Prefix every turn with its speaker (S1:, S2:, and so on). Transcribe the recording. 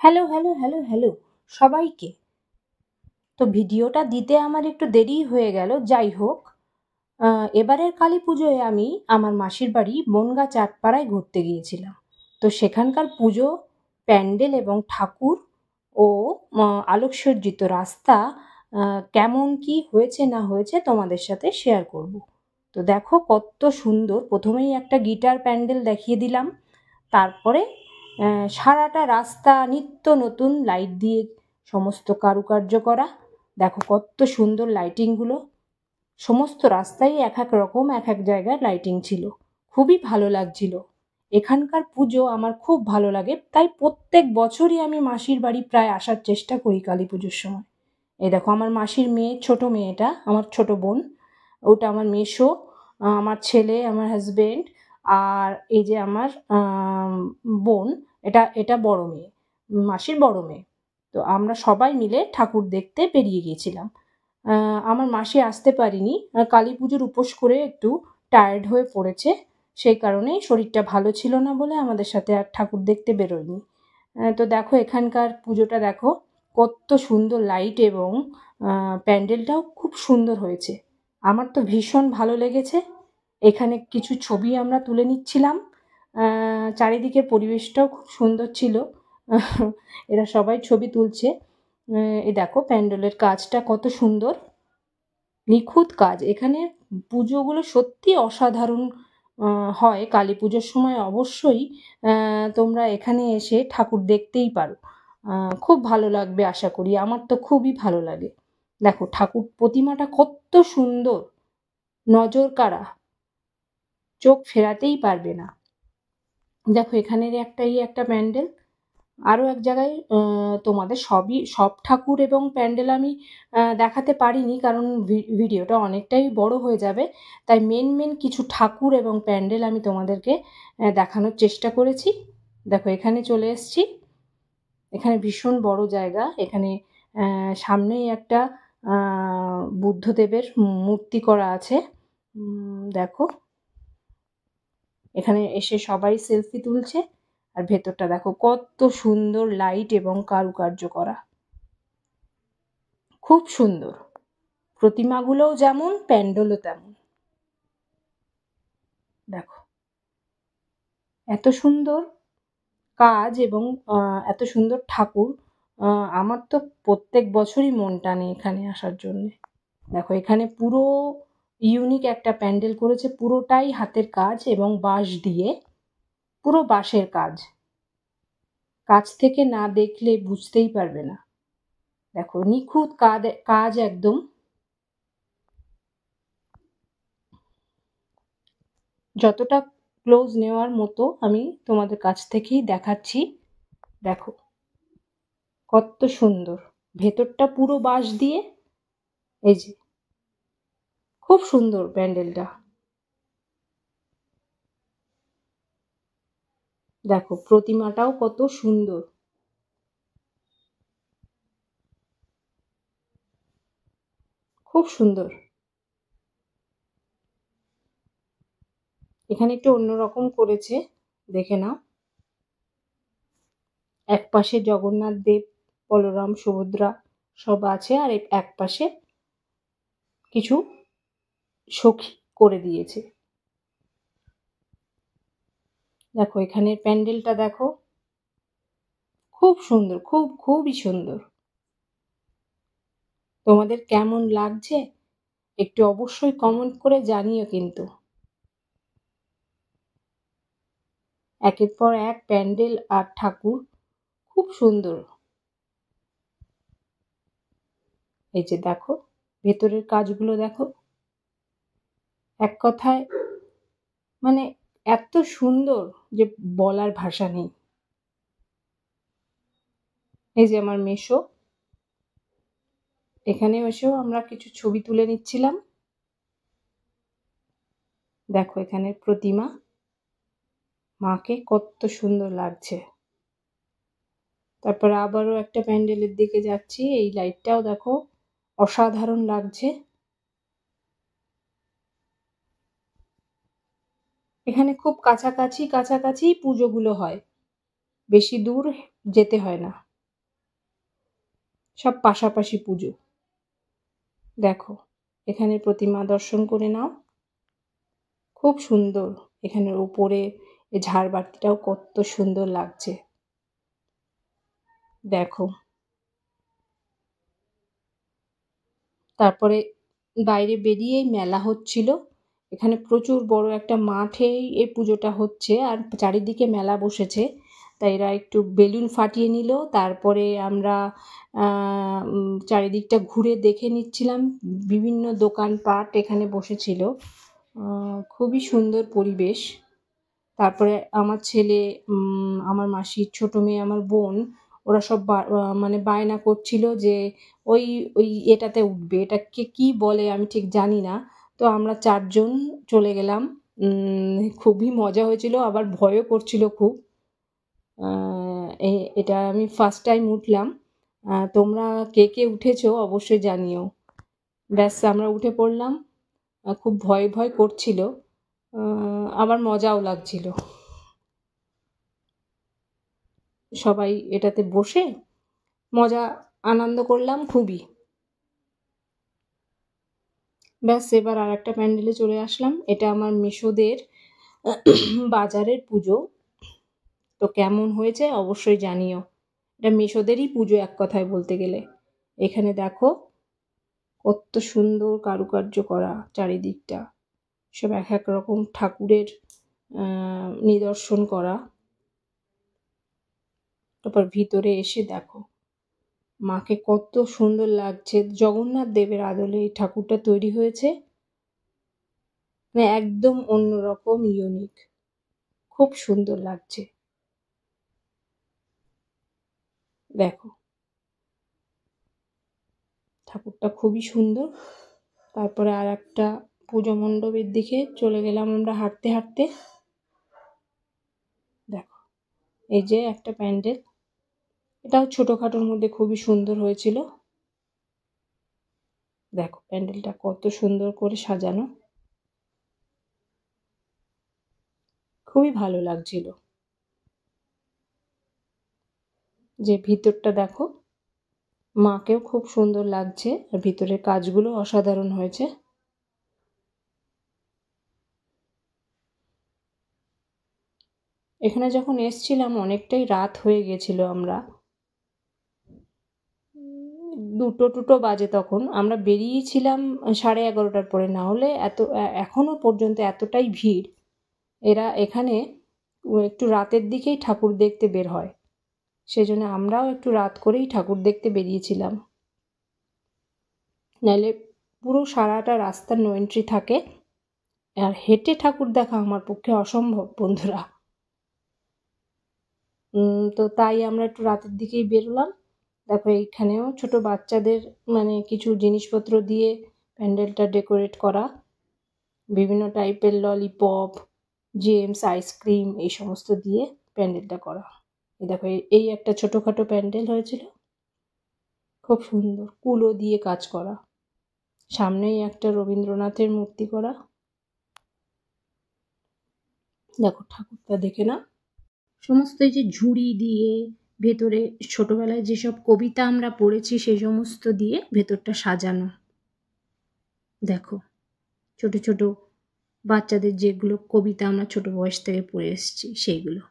S1: Hello, hello, hello, hello সবাইকে। তো ভিডিওটা দিতে আমার একটু দেরি হয়ে গেল। যাই হোক, এবারের কালী পুজোয় আমি আমার মাসির বাড়ি বনগাঁ চাঁদপাড়ায় ঘুরতে গিয়েছিলাম। তো সেখানকার পুজো, প্যান্ডেল এবং ঠাকুর ও আলোকসজ্জিত রাস্তা কেমন কি হয়েছে না হয়েছে তোমাদের সাথে শেয়ার করব। তো দেখো কত সুন্দর। প্রথমেই একটা গিটার প্যান্ডেল দেখিয়ে দিলাম। তারপরে সারাটা রাস্তা নিত্য নতুন লাইট দিয়ে সমস্ত কারুকার্য করা। দেখো কত সুন্দর লাইটিংগুলো। সমস্ত রাস্তায় এক এক রকম এক এক জায়গায় লাইটিং ছিল। খুবই ভালো লাগছিল। এখানকার পুজো আমার খুব ভালো লাগে, তাই প্রত্যেক বছরই আমি মাসির বাড়ি প্রায় আসার চেষ্টা করি কালী পুজোর সময়। এই দেখো আমার মাসির মেয়ে, ছোট মেয়েটা আমার ছোট বোন, ওটা আমার মেসো, আমার ছেলে, আমার হাজবেন্ড, আর এই যে আমার বোন, এটা এটা বড় মেয়ে, মাসির বড় মেয়ে। তো আমরা সবাই মিলে ঠাকুর দেখতে বেরিয়ে গিয়েছিলাম। আমার মাসি আসতে পারিনি, কালী পুজোর উপোস করে একটু টায়ার্ড হয়ে পড়েছে, সেই কারণেই শরীরটা ভালো ছিল না বলে আমাদের সাথে আর ঠাকুর দেখতে বেরোয়নি। তো দেখো এখানকার পুজোটা দেখো কত সুন্দর লাইট এবং প্যান্ডেলটাও খুব সুন্দর হয়েছে। আমার তো ভীষণ ভালো লেগেছে। এখানে কিছু ছবি আমরা তুলে নিচ্ছিলাম। চারিদিকের পরিবেশটাও খুব সুন্দর ছিল। এরা সবাই ছবি তুলছে। এই দেখো প্যান্ডেলের কাজটা কত সুন্দর, নিখুঁত কাজ। এখানে পুজোগুলো সত্যি অসাধারণ হয়। কালী পুজোর সময় অবশ্যই তোমরা এখানে এসে ঠাকুর দেখতেই পারো। খুব ভালো লাগবে আশা করি। আমার তো খুবই ভালো লাগে। দেখো ঠাকুর প্রতিমাটা কত সুন্দর, নজর কাড়া, চোখ ফেরাতেই পারবে না। দেখো এখানের একটা প্যান্ডেল। আরও এক জায়গায় তোমাদের সব ঠাকুর এবং প্যান্ডেল আমি দেখাতে পারিনি, কারণ ভিডিওটা অনেকটাই বড় হয়ে যাবে। তাই মেন কিছু ঠাকুর এবং প্যান্ডেল আমি তোমাদেরকে দেখানোর চেষ্টা করেছি। দেখো এখানে চলে এসেছি। এখানে ভীষণ বড় জায়গা। এখানে সামনেই একটা বুদ্ধদেবের মূর্তি করা আছে। দেখো এখানে এসে সবাই সেলফি তুলছে। আর ভেতরটা দেখো কত সুন্দর লাইট এবং কারুকার্য করা, খুব সুন্দর। প্রতিমাগুলোও যেমন, প্যান্ডেলও তেমন। দেখো এত সুন্দর কাজ এবং এত সুন্দর ঠাকুর। আমার তো প্রত্যেক বছরই মন টানে এখানে আসার জন্য। দেখো এখানে পুরো ইউনিক একটা প্যান্ডেল করেছে, পুরোটাই হাতের কাজ এবং বাঁশ দিয়ে, পুরো বাঁশের কাজ। কাছ থেকে না দেখলে বুঝতেই পারবে না। দেখো নিখুঁত কাজ একদম। যতটা ক্লোজ নেওয়ার মতো আমি তোমাদের কাছ থেকেই দেখাচ্ছি। দেখো কত সুন্দর, ভেতরটা পুরো বাঁশ দিয়ে। এই যে খুব সুন্দর প্যান্ডেলটা। দেখো প্রতিমাটাও কত সুন্দর, খুব সুন্দর। এখানে একটু অন্যরকম করেছে, দেখে নাও। এক পাশে জগন্নাথ দেব, বলরাম, সুভদ্রা সব আছে, আর এক পাশে কিছু সখী করে দিয়েছে। দেখো এখানের প্যান্ডেলটা দেখো, খুব সুন্দর, খুবই সুন্দর। তোমাদের কেমন লাগছে একটু অবশ্যই কমেন্ট করে জানিও কিন্তু। একের পর এক প্যান্ডেল আর ঠাকুর, খুব সুন্দর। এই যে দেখো ভেতরের কাজগুলো দেখো, এক কথায় মানে এত সুন্দর যে বলার ভাষা নেই। এই যে আমার মেসো, এখানে এসেও আমরা কিছু ছবি তুলে নিচ্ছিলাম। দেখো এখানের প্রতিমা, মাকে কত সুন্দর লাগছে। তারপর আবারও একটা প্যান্ডেলের দিকে যাচ্ছি। এই লাইটটাও দেখো অসাধারণ লাগছে। এখানে খুব কাছাকাছি পুজোগুলো হয়, বেশি দূর যেতে হয় না। সব পাশাপাশি পুজো। দেখো এখানে প্রতিমা দর্শন করে নাও, খুব সুন্দর। এখানের উপরে এই ঝাড়বাতিটাও কত সুন্দর লাগছে দেখো। তারপরে বাইরে বেরিয়েই মেলা হচ্ছিল। এখানে প্রচুর বড় একটা মাঠেই এই পুজোটা হচ্ছে আর চারিদিকে মেলা বসেছে। তাই এরা একটু বেলুন ফাটিয়ে নিল। তারপরে আমরা চারিদিকটা ঘুরে দেখে নিচ্ছিলাম। বিভিন্ন দোকানপাট এখানে বসেছিল। খুবই সুন্দর পরিবেশ। তারপরে আমার ছেলে, আমার মাসির ছোট মেয়ে, আমার বোন, ওরা সব মানে বায়না করছিল যে ওই ওই এটাতে উঠবে। এটাকে কি বলে আমি ঠিক জানি না। তো আমরা 4 জন চলে গেলাম। খুবই মজা হয়েছিল, আবার ভয়ও করছিল খুব। এটা আমি ফার্স্ট টাইম উঠলাম। তোমরা কে কে উঠেছো অবশ্যই জানিও। ব্যাস আমরা উঠে পড়লাম। খুব ভয় ভয় করছিল, আবার মজাও লাগছিল। সবাই এটাতে বসে মজা আনন্দ করলাম খুবই। ব্যাস এবার আর একটা প্যান্ডেলে চলে আসলাম। এটা আমার মেসোদের বাজারের পুজো। তো কেমন হয়েছে অবশ্যই জানিও। এটা মেসোদেরই পুজো এক কথায় বলতে গেলে। এখানে দেখো কত সুন্দর কারুকার্য করা চারিদিকটা, সব এক এক রকম ঠাকুরের নিদর্শন করা। তারপর ভিতরে এসে দেখো মাকে কত সুন্দর লাগছে। জগন্নাথ দেবের আদলে এই ঠাকুরটা তৈরি হয়েছে, মানে একদম অন্যরকম ইউনিক, খুব সুন্দর লাগছে দেখো। ঠাকুরটা খুবই সুন্দর। তারপরে আর একটা পুজো মণ্ডপের দিকে চলে গেলাম আমরা হাঁটতে হাঁটতে। দেখো এই যে একটা প্যান্ডেল, এটাও ছোটখাটোর মধ্যে খুবই সুন্দর হয়েছিল। দেখো প্যান্ডেলটা কত সুন্দর করে সাজানো, খুবই ভালো লাগছিল। যে ভিতরটা দেখো, মাকেও খুব সুন্দর লাগছে আর ভিতরের কাজগুলো অসাধারণ হয়েছে। এখানে যখন এসছিলাম অনেকটাই রাত হয়ে গেছিল। আমরা 2টো বাজে তখন। আমরা বেরিয়েছিলাম 11:30টার পরে, না হলে এখনো পর্যন্ত এতটাই ভিড়। এরা এখানে একটু রাতের দিকেই ঠাকুর দেখতে বের হয়, সেই জন্য আমরাও একটু রাত করেই ঠাকুর দেখতে বেরিয়েছিলাম। নাহলে পুরো সারাটা রাস্তা নো এন্ট্রি থাকে, আর হেঁটে ঠাকুর দেখা আমার পক্ষে অসম্ভব বন্ধুরা। তো তাই আমরা একটু রাতের দিকেই বেরোলাম। দেখো এইখানেও ছোট বাচ্চাদের মানে কিছু জিনিসপত্র দিয়ে প্যান্ডেলটা ডেকোরেট করা, বিভিন্ন টাইপের ললিপপ, জেমস, আইসক্রিম এই সমস্ত দিয়ে প্যান্ডেলটা করা। দেখো এই একটা ছোটোখাটো প্যান্ডেল হয়েছিল, খুব সুন্দর কুলো দিয়ে কাজ করা। সামনেই একটা রবীন্দ্রনাথের মূর্তি করা। দেখো ঠাকুরটা দেখে না, সমস্ত এই যে ঝুড়ি দিয়ে ভেতরে ছোটবেলায় যেসব কবিতা আমরা পড়েছি সেই সমস্ত দিয়ে ভেতরটা সাজানো। দেখো ছোট ছোট বাচ্চাদের যেগুলো কবিতা আমরা ছোট বয়স থেকে পড়ে এসেছি সেইগুলো।